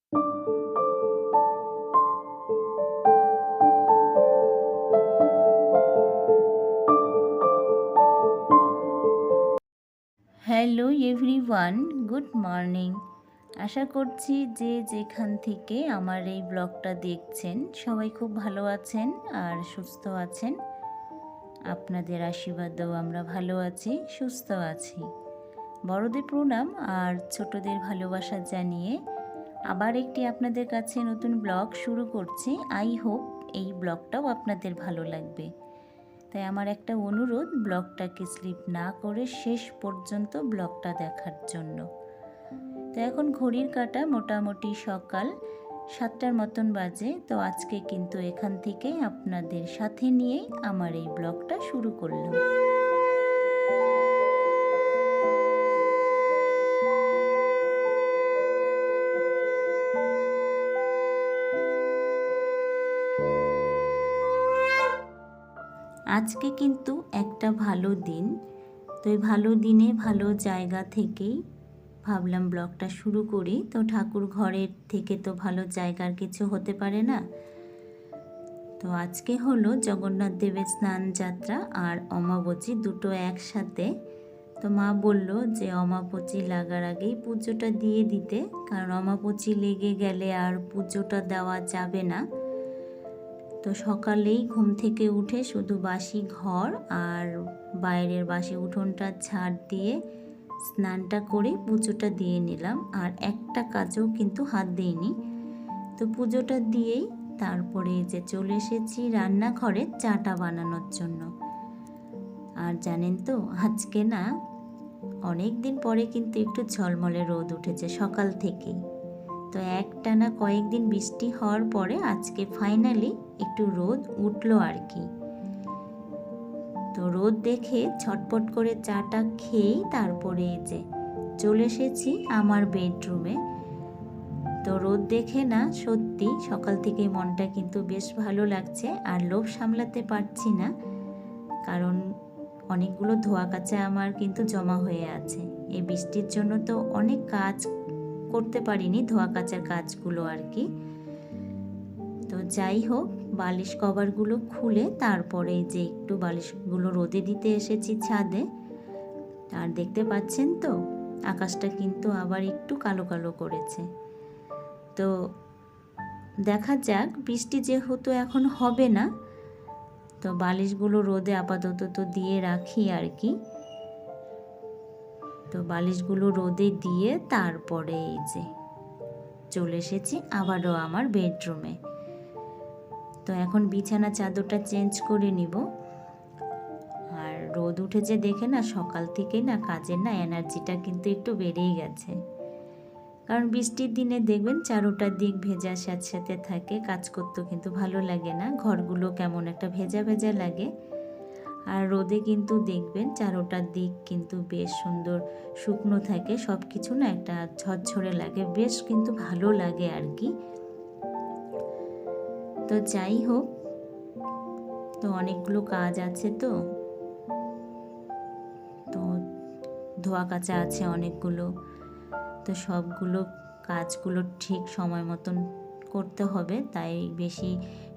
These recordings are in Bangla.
Hello everyone, good morning. আশা করছি যে যেখান থেকে আমার এই ব্লগটা দেখছেন সবাই খুব ভালো আছেন আর সুস্থ আছেন। আপনাদের আশীর্বাদেও আমরা ভালো আছি, সুস্থ আছি। বড়দের প্রণাম আর ছোটদের ভালোবাসা জানিয়ে আবার একটি আপনাদের কাছে নতুন ব্লগ শুরু করছি। আই হোপ এই ব্লগটাও আপনাদের ভালো লাগবে। তাই আমার একটা অনুরোধ, ব্লগটাকে স্লিপ না করে শেষ পর্যন্ত ব্লগটা দেখার জন্য। তো এখন ঘড়ির কাঁটা মোটামুটি সকাল 7টার মতন বাজে। তো আজকে কিন্তু এখান থেকে আপনাদের সাথে নিয়েই আমার এই ব্লগটা শুরু করলাম। আজকে কিন্তু একটা ভালো দিন। তো এই ভালো দিনে ভালো জায়গা থেকেই ভাবলাম ব্লগটা শুরু করি। তো ঠাকুর ঘরের থেকে তো ভালো জায়গার কিছু হতে পারে না। তো আজকে হলো জগন্নাথ দেবের স্নান যাত্রা আর অমাবচী দুটো একসাথে। তো মা বলল যে অমাবচী লাগার আগেই পুজোটা দিয়ে দিতে, কারণ অমাবচী লেগে গেলে আর পুজোটা দেওয়া যাবে না। তো সকালেই ঘুম থেকে উঠে শুধু বাসি ঘর আর বাইরের বাসি উঠোনটা ঝাড় দিয়ে স্নানটা করে পুজোটা দিয়ে নিলাম, আর একটা কাজও কিন্তু হাত দিইনি। তো পুজোটা দিয়েই তারপরে যে চলে এসেছি রান্নাঘরে চাটা বানানোর জন্য। আর জানেন তো আজকে না অনেক দিন পরে কিন্তু একটু ঝলমলে রোদ উঠেছে সকাল থেকেই। তো একটানা কয়েকদিন বৃষ্টি হওয়ার পরে আজকে ফাইনালি একটু রোদ উঠলো আর কি। তো রোদ দেখে ছটপট করে চাটা খেয়েই তারপরে যে চলে এসেছি আমার বেডরুমে। তো রোদ দেখে না সত্যি সকাল থেকে মনটা কিন্তু বেশ ভালো লাগছে, আর লোভ সামলাতে পারছি না, কারণ অনেকগুলো ধোয়া কাচা আমার কিন্তু জমা হয়ে আছে। এই বৃষ্টির জন্য তো অনেক কাজ করতে পারিনি, ধোয়া কাচার কাজগুলো আর কি। তো যাই হোক, বালিশ কভারগুলো খুলে তারপরে যে একটু বালিশগুলো রোদে দিতে এসেছি ছাদে। আর দেখতে পাচ্ছেন তো আকাশটা কিন্তু আবার একটু কালো কালো করেছে। তো দেখা যাক, বৃষ্টি যেহেতু এখন হবে না, তো বালিশগুলো রোদে আপাতত তো দিয়ে রাখি আর কি। তো বালিশগুলো রোদে দিয়ে তারপরে এই যে চলে এসেছি আবারও আমার বেডরুমে। তো এখন বিছানা চাদরটা চেঞ্জ করে নিব। আর রোদ উঠেছে দেখে না সকাল থেকে না কাজের না এনার্জিটা কিন্তু একটু বেড়েই গেছে, কারণ বৃষ্টির দিনে দেখবেন চারোটা দিক ভেজা স্যাঁতস্যাঁতে থাকে, কাজ করতেও কিন্তু ভালো লাগে না, ঘরগুলো কেমন একটা ভেজা ভেজা লাগে। আর রোদে কিন্তু দেখবেন চারোটার দিক কিন্তু বেশ সুন্দর শুকনো থাকে, সব কিছু না একটা ঝরঝরে লাগে, বেশ কিন্তু ভালো লাগে আর কি। তো যাই হোক, তো অনেকগুলো কাজ আছে, তো ধোয়া কাচা আছে অনেকগুলো। তো সবগুলো কাজগুলো ঠিক সময় মতন করতে হবে, তাই বেশি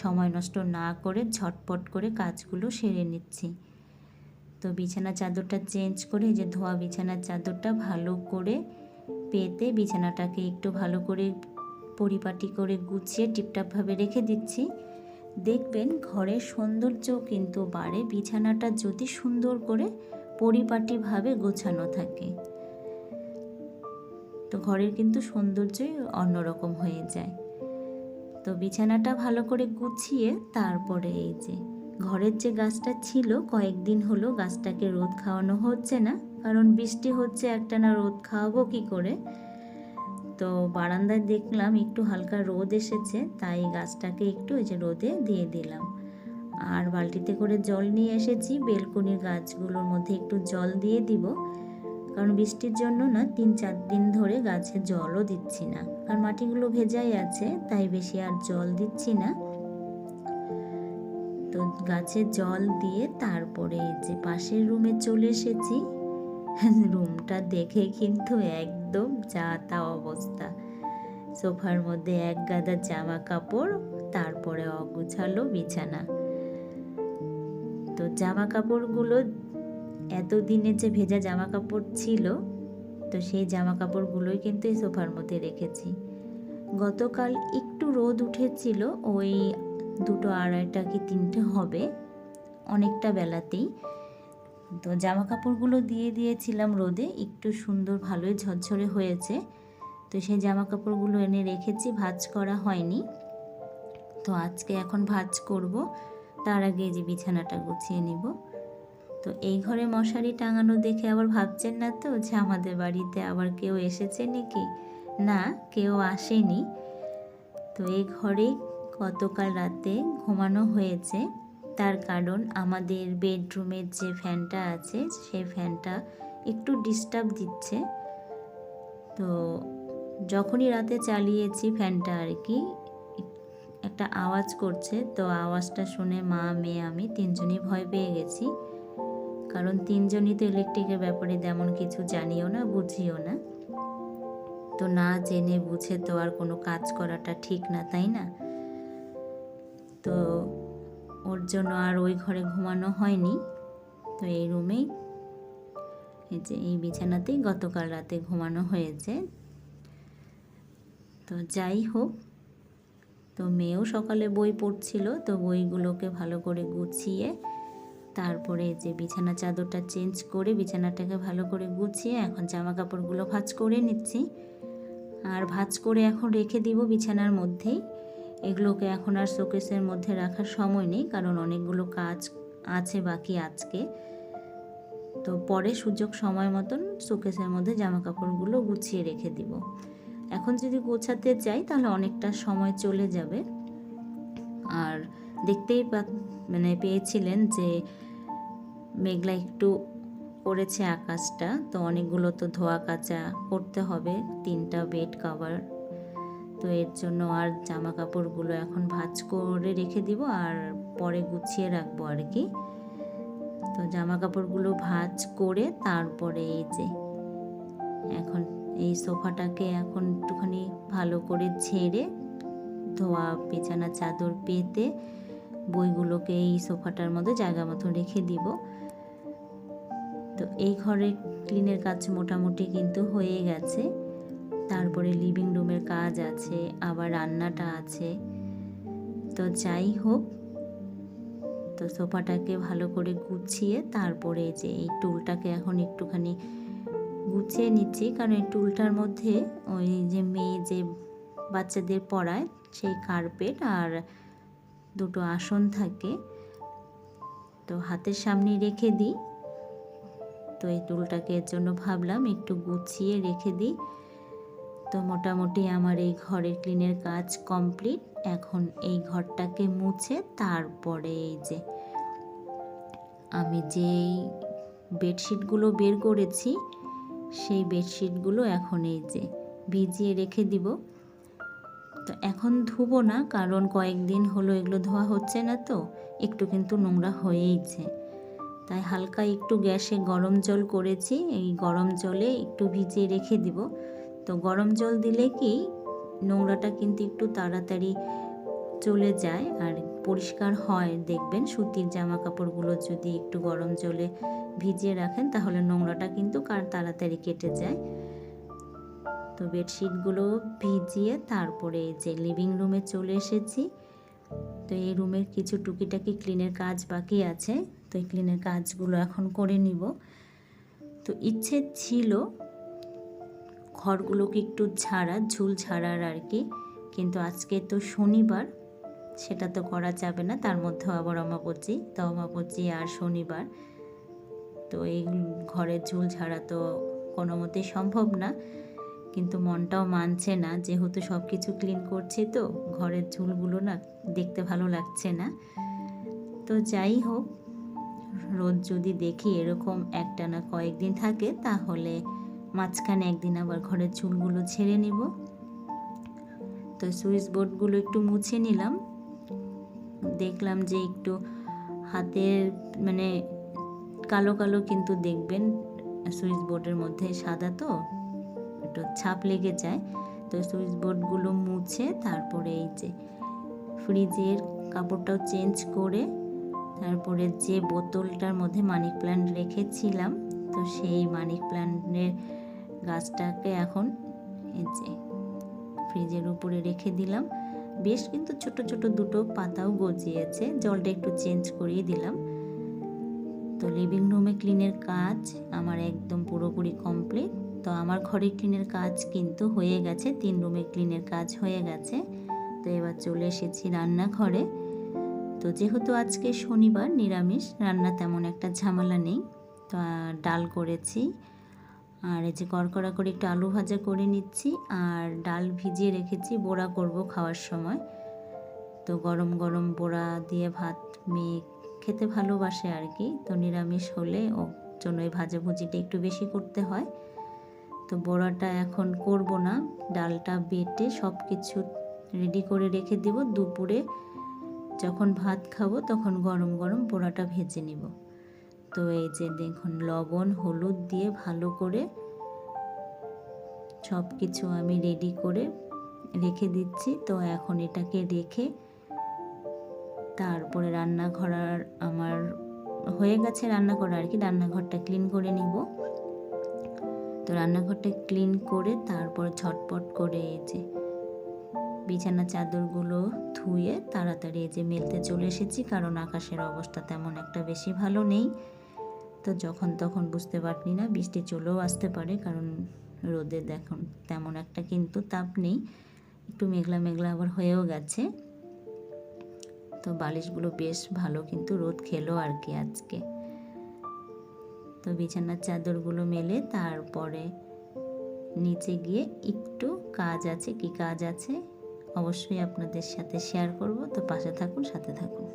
সময় নষ্ট না করে ঝটপট করে কাজগুলো সেরে নিচ্ছি। তো বিছানা চাদরটা চেঞ্জ করে যে ধোয়া বিছানার চাদরটা ভালো করে পেতে বিছানাটাকে একটু ভালো করে পরিপাটি করে গুছিয়ে টিপটাপভাবে রেখে দিচ্ছি। দেখবেন ঘরের সৌন্দর্য কিন্তু বাড়ে বিছানাটা যদি সুন্দর করে পরিপাটিভাবে গোছানো থাকে। তো ঘরের কিন্তু সৌন্দর্যই অন্যরকম হয়ে যায়। তো বিছানাটা ভালো করে গুছিয়ে তারপরে এই যে ঘরের যে গাছটা ছিল, কয়েকদিন হলো গাছটাকে রোদ খাওয়ানো হচ্ছে না, কারণ বৃষ্টি হচ্ছে, একটানা রোদ খাওয়াবো কি করে। তো বারান্দায় দেখলাম একটু হালকা রোদ এসেছে, তাই গাছটাকে একটু এই যে রোদে দিয়ে দিলাম। আর বালতিতে করে জল নিয়ে এসেছি, বেলকনির গাছগুলোর মধ্যে একটু জল দিয়ে দিব, কারণ বৃষ্টির জন্য না 3-4 দিন ধরে গাছে জলও দিচ্ছি না, আর মাটিগুলো ভেজাই আছে, তাই বেশি আর জল দিচ্ছি না। তো গাছে জল দিয়ে তারপরে যে পাশের রুমে চলে এসেছি। রুমটা দেখে কিন্তু একদম যা তা অবস্থা, সোফার মধ্যে এক গাদা জামা কাপড়, তারপরে অগুছালো বিছানা। তো জামা কাপড়গুলো এতদিনে যে ভেজা জামা কাপড় ছিল, তো সেই জামা কাপড়গুলোই কিন্তু এই সোফার মধ্যে রেখেছি। গতকাল একটু রোদ উঠেছিল, ওই 2টো 2:30 কি 3টে হবে, অনেকটা বেলাতেই। তো জামা কাপড়গুলো দিয়ে দিয়েছিলাম রোদে, একটু সুন্দর ভালোই ঝরঝরে হয়েছে। তো সেই জামা কাপড়গুলো এনে রেখেছি, ভাঁজ করা হয়নি। তো আজকে এখন ভাঁজ করব, তার আগে যে বিছানাটা গুছিয়ে নিব। তো এই ঘরে মশারি টাঙানো দেখে আবার ভাবছেন না তো যে আমাদের বাড়িতে আবার কেউ এসেছে নাকি? না, কেউ আসেনি। তো এই ঘরে গতকাল রাতে ঘুমানো হয়েছে, তার কারণ আমাদের বেডরুমের যে ফ্যানটা আছে সেই ফ্যানটা একটু ডিস্টার্ব দিচ্ছে। তো যখনই রাতে চালিয়েছি ফ্যানটা আর কি, একটা আওয়াজ করছে। তো আওয়াজটা শুনে মা, মেয়ে, আমি 3জনই ভয় পেয়ে গেছি, কারণ 3জনই তো ইলেকট্রিকের ব্যাপারে তেমন কিছু জানিও না, বুঝিও না। তো না জেনে বুঝে তো আর কোনো কাজ করাটা ঠিক না, তাই না? তো ওর জন্য আর ওই ঘরে ঘুমানো হয়নি। তো এই রুমেই, এই যে এই বিছানাতেই গতকাল রাতে ঘুমানো হয়েছে। তো যাই হোক, তো মেয়েও সকালে বই পড়ছিল, তো বইগুলোকে ভালো করে গুছিয়ে তারপরে যে বিছানা চাদরটা চেঞ্জ করে বিছানাটাকে ভালো করে গুছিয়ে এখন জামা কাপড়গুলো ভাঁজ করে নিচ্ছি। আর ভাঁজ করে এখন রেখে দিব বিছানার মধ্যেই। এগুলোকে এখন আর শোকেসের মধ্যে রাখার সময় নেই, কারণ অনেকগুলো কাজ আছে বাকি আজকে। তো পরে সুযোগ সময় মতন শোকেসের মধ্যে জামা কাপড়গুলো গুছিয়ে রেখে দিব। এখন যদি গোছাতে যাই তাহলে অনেকটা সময় চলে যাবে। আর দেখতেই পেয়েছিলেন যে মেঘলা একটু করেছে আকাশটা, তো অনেকগুলো তো ধোয়া কাচা করতে হবে, 3টা বেড কভার। তো এর জন্য আর জামা কাপড়গুলো এখন ভাঁজ করে রেখে দিব আর পরে গুছিয়ে রাখবো আর কি। তো জামা কাপড়গুলো ভাঁজ করে তারপরে এই যে এখন এই সোফাটাকে এখন একটুখানি ভালো করে ঝেড়ে ধোয়া বিছানা চাদর পেতে বইগুলোকে এই সোফাটার মধ্যে জায়গা মতো রেখে দিব। তো এই ঘরে ক্লিনের কাজ মোটামুটি কিন্তু হয়ে গেছে। তারপরে লিভিং রুমের কাজ আছে, আবার রান্নাটা আছে। তো যাই হোক, তো সোফাটাকে ভালো করে গুছিয়ে তারপরে যে এই টুলটাকে এখন একটুখানি গুছিয়ে নিচ্ছি, কারণ এই টুলটার মধ্যে ওই যে মেয়ে যে বাচ্চাদের পড়ায় সেই কার্পেট আর 2টো আসন থাকে, তো হাতের সামনে রেখে দিই। তো এই টুলটাকে এর জন্য ভাবলাম একটু গুছিয়ে রেখে দিই। তো মোটামুটি আমার এই ঘরের ক্লিনের কাজ কমপ্লিট। এখন এই ঘরটাকে মুছে তারপরে এই যে আমি যেই বেডশিটগুলো বের করেছি সেই বেডশিটগুলো এখন এই যে ভিজিয়ে রেখে দিব। তো এখন ধুবো না, কারণ কয়েকদিন হলো এগুলো ধোয়া হচ্ছে না, তো একটু কিন্তু নোংরা হয়েইছে। তাই হালকা একটু গ্যাসে গরম জল করেছি, এই গরম জলে একটু ভিজিয়ে রেখে দিব। তো গরম জল দিলে কি নোংরাটা কিন্তু একটু তাড়াতাড়ি চলে যায় আর পরিষ্কার হয়। দেখবেন সুতির জামা কাপড়গুলো যদি একটু গরম জলে ভিজিয়ে রাখেন তাহলে নোংরাটা কিন্তু তাড়াতাড়ি কেটে যায়। তো বেডশিটগুলো ভিজিয়ে তারপরে যে লিভিং রুমে চলে এসেছি। তো এই রুমের কিছু টুকিটাকি ক্লিনের কাজ বাকি আছে, তো এই ক্লিনের কাজগুলো এখন করে নিব। তো ইচ্ছে ছিল ঘরগুলোকে একটু ঝুল ঝাড়ার আর কি, কিন্তু আজকে তো শনিবার, সেটা তো করা যাবে না, তার মধ্যেও আবার অমাবস্যা আর শনিবার। তো এই ঘরের ঝুল ঝাড়া তো কোনো মতেই সম্ভব না, কিন্তু মনটাও মানছে না, যেহেতু সব কিছু ক্লিন করছি তো ঘরের ঝুলগুলো না দেখতে ভালো লাগছে না। তো যাই হোক, রোজ যদি দেখি এরকম একটানা কয়েকদিন থাকে তাহলে মাঝখানে একদিন আবার ঘরের ঝুলগুলো ছেড়ে নিব। তো সুইচ বোর্ডগুলো একটু মুছে নিলাম, দেখলাম যে একটু হাতের কালো কালো, কিন্তু দেখবেন সুইচ বোর্ডের মধ্যে সাদা তো একটু ছাপ লেগে যায়। তো তো সুইচ বোর্ডগুলো মুছে তারপরে এই যে ফ্রিজের কাপড়টাও চেঞ্জ করে তারপরে যে বোতলটার মধ্যে মানি প্ল্যান্ট রেখেছিলাম, তো সেই মানি প্ল্যান্টের গাছটাকে এখন এই যে ফ্রিজের উপরে রেখে দিলাম। বেশ কিন্তু ছোট ছোট দুটো পাতাও গজিয়েছে, জলটা একটু চেঞ্জ করিয়ে দিলাম। তো লিভিং রুমে ক্লিনের কাজ আমার একদম পুরোপুরি কমপ্লিট। তো আমার ঘরে ক্লিনের কাজ কিন্তু হয়ে গেছে, 3 রুমে ক্লিনের কাজ হয়ে গেছে। তো এবার চলে এসেছি রান্নাঘরে। তো যেহেতু আজকে শনিবার, নিরামিষ রান্না, তেমন একটা ঝামেলা নেই। তো ডাল করেছি, আর এই যে কড়কড়া করে একটু আলু ভাজা করে নিচ্ছি, আর ডাল ভিজিয়ে রেখেছি, বড়া করব খাওয়ার সময়। তো গরম গরম বড়া দিয়ে ভাত মেয়ে খেতে ভালোবাসে আর কি। তো নিরামিষ হলে ওর জন্য এই ভাজাভুজিটা একটু বেশি করতে হয়। তো বড়াটা এখন করব না, ডালটা বেটে সব কিছু রেডি করে রেখে দেব। দুপুরে যখন ভাত খাবো তখন গরম গরম বড়াটা ভেজে নিব। তো এই যে দেখুন লবণ হলুদ দিয়ে ভালো করে সব কিছু আমি রেডি করে রেখে দিচ্ছি। তো এখন এটাকে রেখে তারপরে রান্নাঘর আমার হয়ে গেছে, রান্না করা আর কি, রান্নাঘরটা ক্লিন করে নিব। তো রান্নাঘরটা ক্লিন করে তারপর ঝটপট করে এই যে বিছানা চাদরগুলো ধুয়ে তাড়াতাড়ি এই যে মেলতে চলে এসেছি, কারণ আকাশের অবস্থা তেমন একটা বেশি ভালো নেই। তো যখন তখন বুঝতে পারলি না, বৃষ্টি চলেও আসতে পারে, কারণ রোদে দেখুন তেমন একটা কিন্তু তাপ নেই, একটু মেঘলা মেঘলা আবার হয়েও গেছে। তো বালিশগুলো বেশ ভালো কিন্তু রোদ খেলো আর কি আজকে। তো বিছানার চাদরগুলো মেলে তারপরে নিচে গিয়ে একটু কাজ আছে, কি কাজ আছে অবশ্যই আপনাদের সাথে শেয়ার করব। তো পাশে থাকুন, সাথে থাকুন।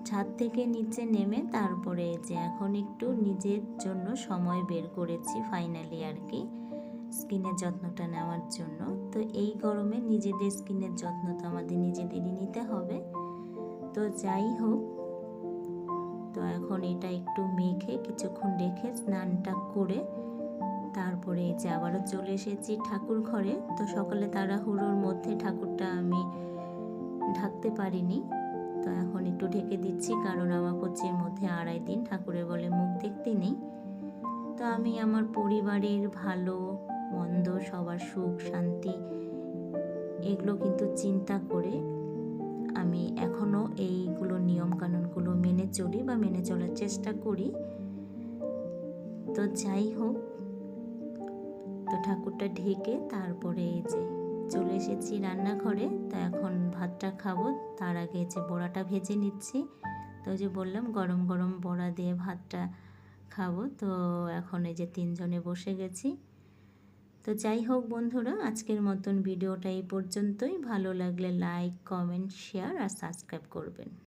ছাদ থেকে নিচে নেমে তারপরে যে এখন একটু নিজের জন্য সময় বের করেছি ফাইনালি আর কি, স্কিনের যত্নটা নেওয়ার জন্য। তো এই গরমে নিজেদের স্কিনের যত্ন তো আমাদের নিজেদেরই নিতে হবে। তো যাই হোক, তো এখন এটা একটু মেখে কিছুক্ষণ রেখে স্নানটা করে তারপরে এই যে আবারও চলে এসেছি ঠাকুর ঘরে। তো সকালে তাড়াহুড়োর মধ্যে ঠাকুরটা আমি ঢাকতে পারিনি, তো এখন একটু ঢেকে দিচ্ছি, কারণ আমার 25-এর মধ্যে 2.5 দিন ঠাকুরের বলে মুখ দেখতে নেই। তো আমি আমার পরিবারের ভালো মন্দ, সবার সুখ শান্তি, এগুলো কিন্তু চিন্তা করে আমি এখনও এইগুলো নিয়মকানুনগুলো মেনে চলি বা মেনে চলার চেষ্টা করি। তো যাই হোক, তো ঠাকুরটা ঢেকে তারপরে এই যে চলে এসেছি রান্নাঘরে। তো এখন ভাতটা খাবো, তার আগে যে বড়াটা ভেজে নিচ্ছি। তো যে বললাম গরম গরম বড়া দিয়ে ভাতটা খাবো। তো এখন এই যে 3 জনে বসে গেছি। তো যাই হোক বন্ধুরা, আজকের মতন ভিডিওটা এই পর্যন্তই। ভালো লাগলে লাইক, কমেন্ট, শেয়ার আর সাবস্ক্রাইব করবেন।